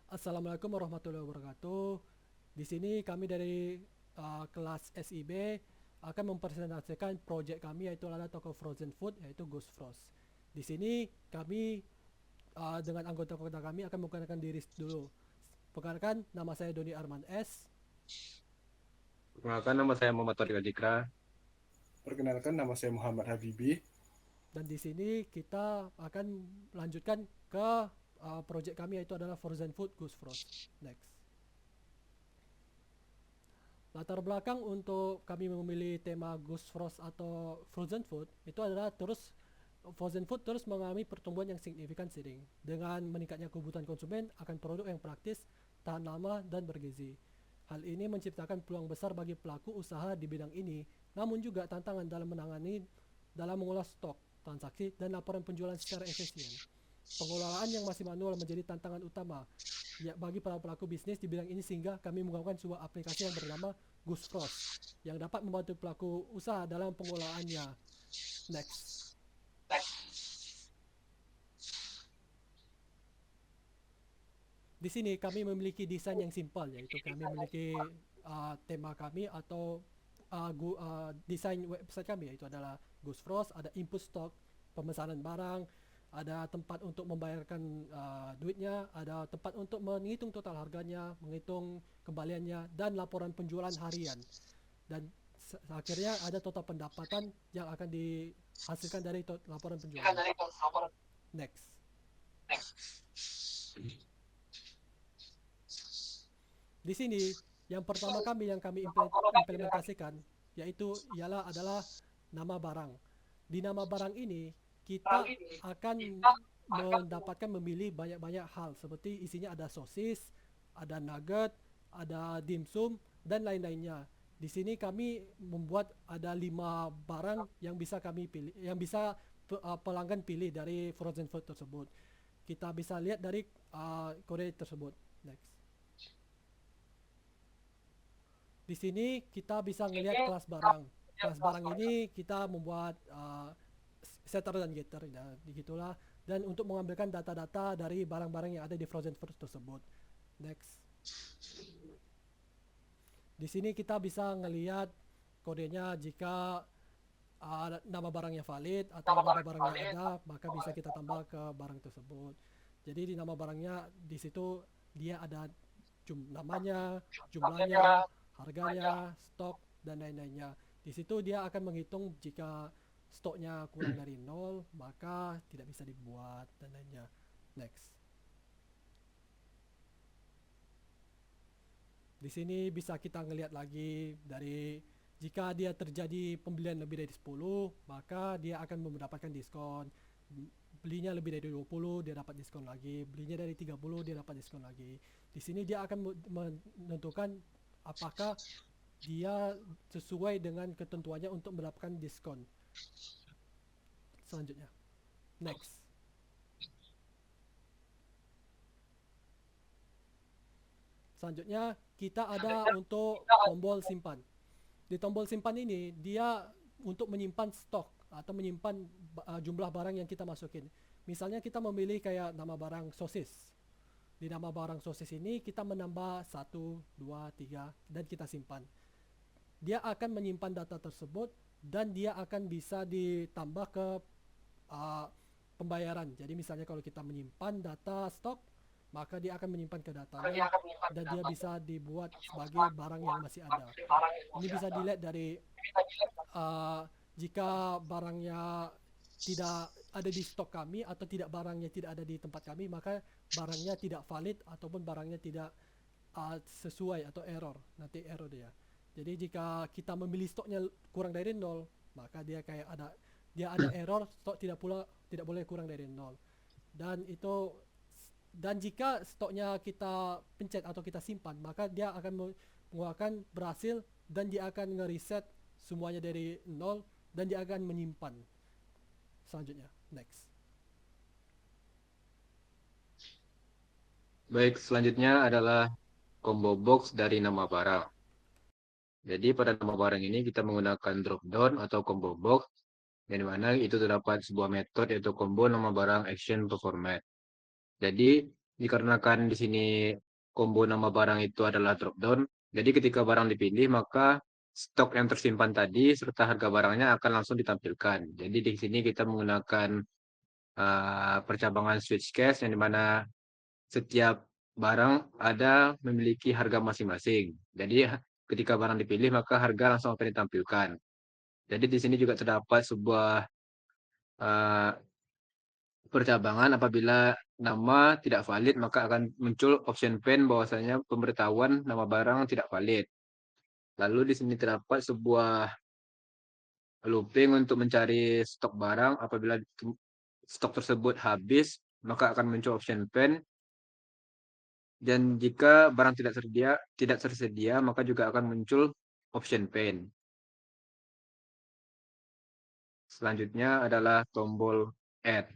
Assalamualaikum warahmatullahi wabarakatuh. Di sini kami dari kelas SIB akan mempresentasikan proyek kami yaitu adalah toko frozen food yaitu Ghost Frost. Di sini kami dengan anggota-anggota kami akan memperkenalkan diri dulu. Perkenalkan, nama saya Doni Arman S. Perkenalkan, nama saya Muhammad Tariq Adikra. Perkenalkan, nama saya Muhammad Habibi. Dan di sini kita akan lanjutkan ke proyek kami yaitu adalah frozen food Ghost Frost. Next. Latar belakang untuk kami memilih tema Ghost Frost atau frozen food itu adalah frozen food terus mengalami pertumbuhan yang signifikan seiring dengan meningkatnya kebutuhan konsumen akan produk yang praktis, tahan lama, dan bergizi. Hal ini menciptakan peluang besar bagi pelaku usaha di bidang ini, namun juga tantangan dalam mengolah stok, transaksi, dan laporan penjualan secara efisien. Pengelolaan yang masih manual menjadi tantangan utama ya bagi para pelaku bisnis di bidang ini sehingga kami mengembangkan sebuah aplikasi yang bernama Goose Frost yang dapat membantu pelaku usaha dalam pengelolaannya. Next. Di sini kami memiliki desain yang simpel yaitu kami memiliki tema kami atau desain website kami yaitu adalah Goose Frost, ada input stock, pemesanan barang, ada tempat untuk membayarkan duitnya, ada tempat untuk menghitung total harganya, menghitung kembaliannya, dan laporan penjualan harian. Dan akhirnya ada total pendapatan yang akan dihasilkan dari laporan penjualan. Next. Di sini yang pertama yang kami implementasikan yaitu adalah nama barang. Di nama barang ini kita akan mendapatkan memilih banyak-banyak hal seperti isinya ada sosis, ada nugget, ada dimsum dan lain-lainnya. Di sini kami membuat ada 5 barang yang bisa kami pilih, yang bisa pelanggan pilih dari frozen food tersebut. Kita bisa lihat dari kode tersebut. Next. Di sini kita bisa ngelihat kelas barang. Kelas barang ini kita membuat setter dan getter ya, begitulah. Dan untuk mengambilkan data-data dari barang-barang yang ada di frozen food tersebut. Next. Di sini kita bisa ngelihat kodenya jika nama barangnya valid atau nama barangnya ada, maka bisa kita tambah ke barang tersebut. Jadi di nama barangnya di situ dia ada namanya, jumlahnya, harganya, stok dan lain-lainnya. Di situ dia akan menghitung jika stoknya kurang dari 0, maka tidak bisa dibuat dan lainnya. Next. Di sini bisa kita ngelihat lagi dari jika dia terjadi pembelian lebih dari 10, maka dia akan mendapatkan diskon. Belinya lebih dari 20, dia dapat diskon lagi. Belinya dari 30, dia dapat diskon lagi. Di sini dia akan menentukan apakah dia sesuai dengan ketentuannya untuk mendapatkan diskon. Selanjutnya. Next. Selanjutnya kita ada untuk tombol simpan. Di tombol simpan ini dia untuk menyimpan stok atau menyimpan jumlah barang yang kita masukin. Misalnya kita memilih kayak nama barang sosis. Di nama barang sosis ini kita menambah 1, 2, 3 dan kita simpan. Dia akan menyimpan data tersebut dan dia akan bisa ditambah ke uh, pembayaran. Jadi misalnya kalau kita menyimpan data stok, maka dia akan menyimpan ke datanya dan dia bisa dibuat sebagai barang yang masih ada. Ini bisa dilihat dari uh, jika barangnya tidak ada di stok kami atau barangnya tidak ada di tempat kami, maka barangnya tidak valid ataupun barangnya tidak sesuai atau error. Nanti error dia. Jadi jika kita memilih stoknya kurang dari 0, maka dia ada error stok tidak boleh kurang dari 0. Dan itu dan jika stoknya kita pencet atau kita simpan, maka dia akan mengeluarkan berhasil dan dia akan ngereset semuanya dari 0 dan dia akan menyimpan. Selanjutnya, next. Baik, selanjutnya adalah combo box dari nama barang. Jadi pada nama barang ini kita menggunakan drop down atau combo box, yang dimana itu terdapat sebuah metode yaitu combo nama barang action performat. Jadi dikarenakan di sini combo nama barang itu adalah drop down. Jadi ketika barang dipilih maka stok yang tersimpan tadi serta harga barangnya akan langsung ditampilkan. Jadi di sini kita menggunakan percabangan switch case yang dimana setiap barang ada memiliki harga masing-masing. Jadi ketika barang dipilih maka harga langsung akan ditampilkan. Jadi di sini juga terdapat sebuah percabangan apabila nama tidak valid maka akan muncul option pen bahwasanya pemberitahuan nama barang tidak valid. Lalu di sini terdapat sebuah looping untuk mencari stok barang. Apabila stok tersebut habis maka akan muncul option pen. Dan jika barang tidak tersedia maka juga akan muncul option pen. Selanjutnya adalah tombol add.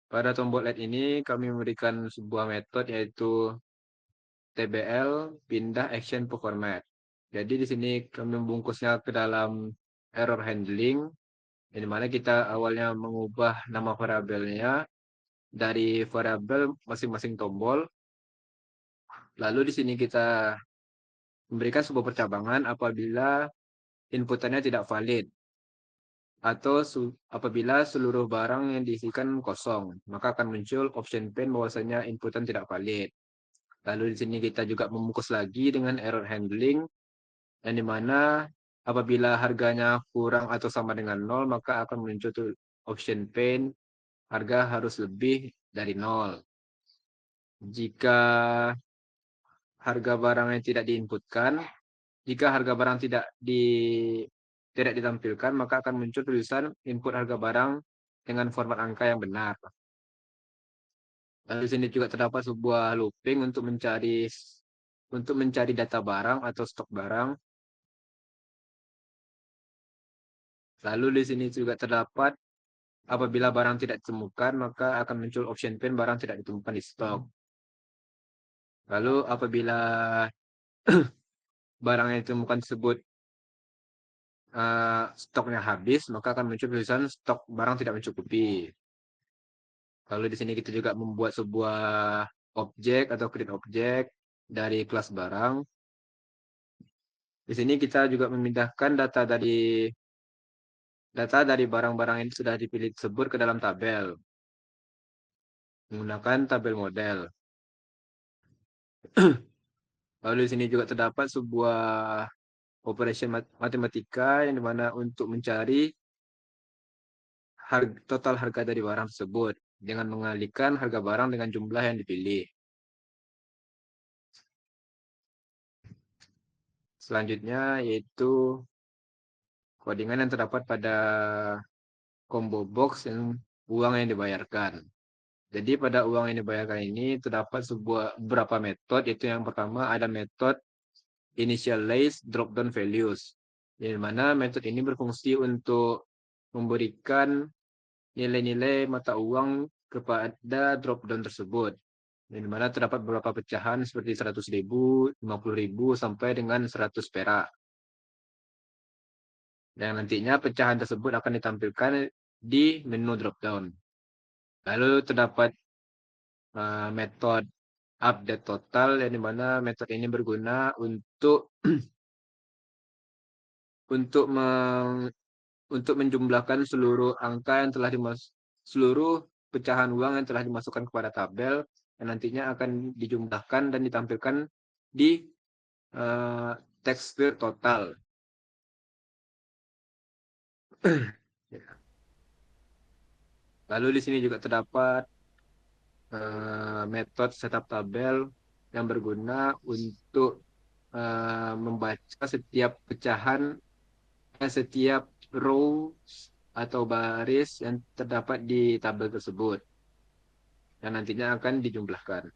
Pada tombol add ini kami memberikan sebuah metode yaitu TBL pindah action to format. Jadi di sini kami membungkusnya ke dalam error handling, di mana kita awalnya mengubah nama variabelnya dari variabel masing-masing tombol. Lalu di sini kita memberikan sebuah percabangan apabila inputannya tidak valid atau apabila seluruh barang yang diisikan kosong, maka akan muncul option pen bahwasanya inputan tidak valid. Lalu di sini kita juga membungkus lagi dengan error handling, yang dimana apabila harganya kurang atau sama dengan 0, maka akan muncul tuh option pen harga harus lebih dari 0. Jika harga barang yang tidak diinputkan, jika harga barang tidak ditampilkan, maka akan muncul tulisan input harga barang dengan format angka yang benar. Lalu di sini juga terdapat sebuah looping untuk mencari data barang atau stok barang. Lalu di sini juga terdapat apabila barang tidak ditemukan, maka akan muncul option pen barang tidak ditemukan di stok. Lalu apabila barang yang ditemukan tersebut stoknya habis, maka akan muncul tulisan stok barang tidak mencukupi. Lalu di sini kita juga membuat sebuah objek atau create objek dari kelas barang. Di sini kita juga memindahkan data dari barang-barang yang sudah dipilih tersebut ke dalam tabel menggunakan tabel model. Lalu di sini juga terdapat sebuah operation matematika yang dimana untuk mencari total harga dari barang tersebut dengan mengalihkan harga barang dengan jumlah yang dipilih. Selanjutnya yaitu codingan yang terdapat pada combo box dan uang yang dibayarkan. Jadi pada uang yang dibayarkan ini terdapat beberapa metode, yaitu yang pertama ada metode initialize drop down values, di mana metode ini berfungsi untuk memberikan nilai-nilai mata uang kepada drop down tersebut, di mana terdapat beberapa pecahan seperti 100.000, 50.000 sampai dengan 100 perak. Dan nantinya pecahan tersebut akan ditampilkan di menu drop down. Lalu terdapat metode update total, yang dimana metode ini berguna untuk menjumlahkan seluruh angka yang seluruh pecahan uang yang telah dimasukkan kepada tabel, yang nantinya akan dijumlahkan dan ditampilkan di tekstur total. Lalu di sini juga terdapat metode setup tabel yang berguna untuk membaca setiap pecahan, setiap row atau baris yang terdapat di tabel tersebut, yang nantinya akan dijumlahkan.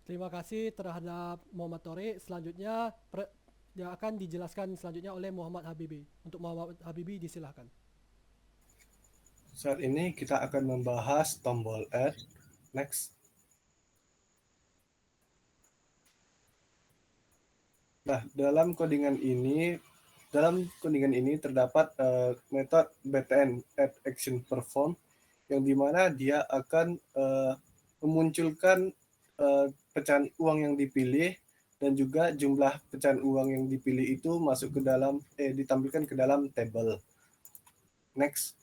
Terima kasih terhadap Muhammad Torik. Selanjutnya yang akan dijelaskan selanjutnya oleh Muhammad Habibi. Untuk Muhammad Habibi disilahkan. Saat ini kita akan membahas tombol add. Next. Nah, dalam codingan ini terdapat metode btn add action perform, yang dimana dia akan memunculkan pecahan uang yang dipilih dan juga jumlah pecahan uang yang dipilih itu masuk ke dalam ditampilkan ke dalam tabel. Next.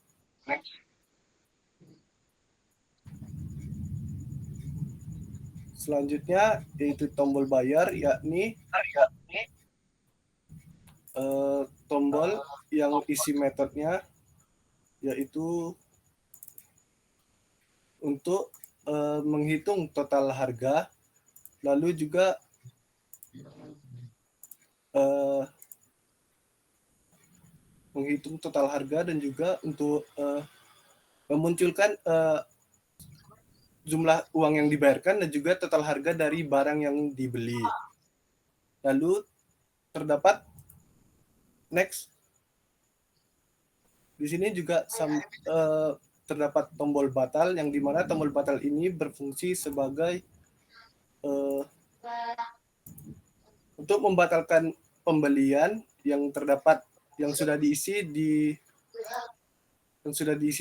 Selanjutnya yaitu tombol bayar, yakni tombol yang isi metodenya yaitu untuk menghitung total harga, lalu juga menghitung total harga dan juga untuk memunculkan jumlah uang yang dibayarkan dan juga total harga dari barang yang dibeli. Lalu terdapat next. Di sini juga terdapat tombol batal yang dimana tombol batal ini berfungsi sebagai untuk membatalkan pembelian yang terdapat yang sudah diisi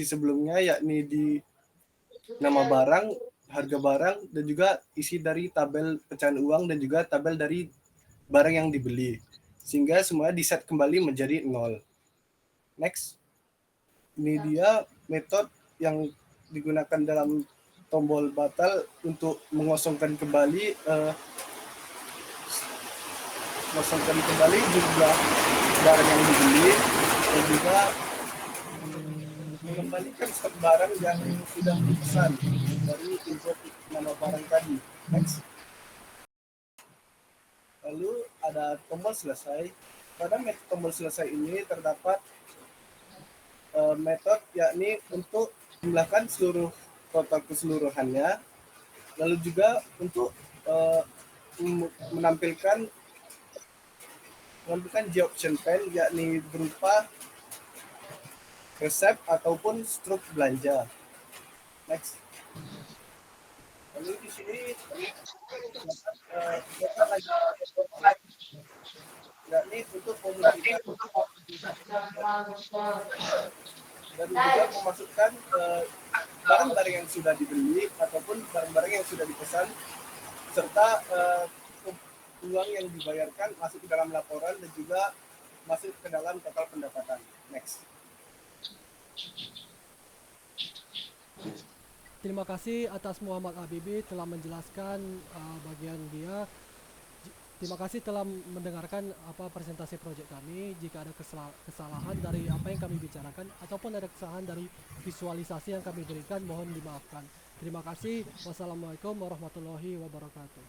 sebelumnya, yakni di nama barang, harga barang, dan juga isi dari tabel pecahan uang dan juga tabel dari barang yang dibeli, sehingga semua di-set kembali menjadi 0. Next. Ini dia metode yang digunakan dalam tombol batal untuk mengosongkan kembali jumlah barang yang dibeli dan juga mengembalikan stok barang yang sudah dipesan dari input nama barang tadi. Next. Lalu ada tombol selesai. Pada metode tombol selesai ini terdapat metode yakni untuk jumlahkan seluruh total keseluruhannya, lalu juga untuk menampilkan G-option pen, yakni berupa resep ataupun struk belanja. Next. Lalu di sini yakni untuk memunculkan dan juga memasukkan barang-barang yang sudah dibeli ataupun barang-barang yang sudah dipesan serta uang yang dibayarkan masuk ke dalam laporan dan juga masuk ke dalam total pendapatan. Next. Terima kasih atas Muhammad Habibi telah menjelaskan bagian dia. Terima kasih telah mendengarkan presentasi proyek kami. Jika ada kesalahan dari apa yang kami bicarakan ataupun ada kesalahan dari visualisasi yang kami berikan, mohon dimaafkan. Terima kasih. Wassalamualaikum warahmatullahi wabarakatuh.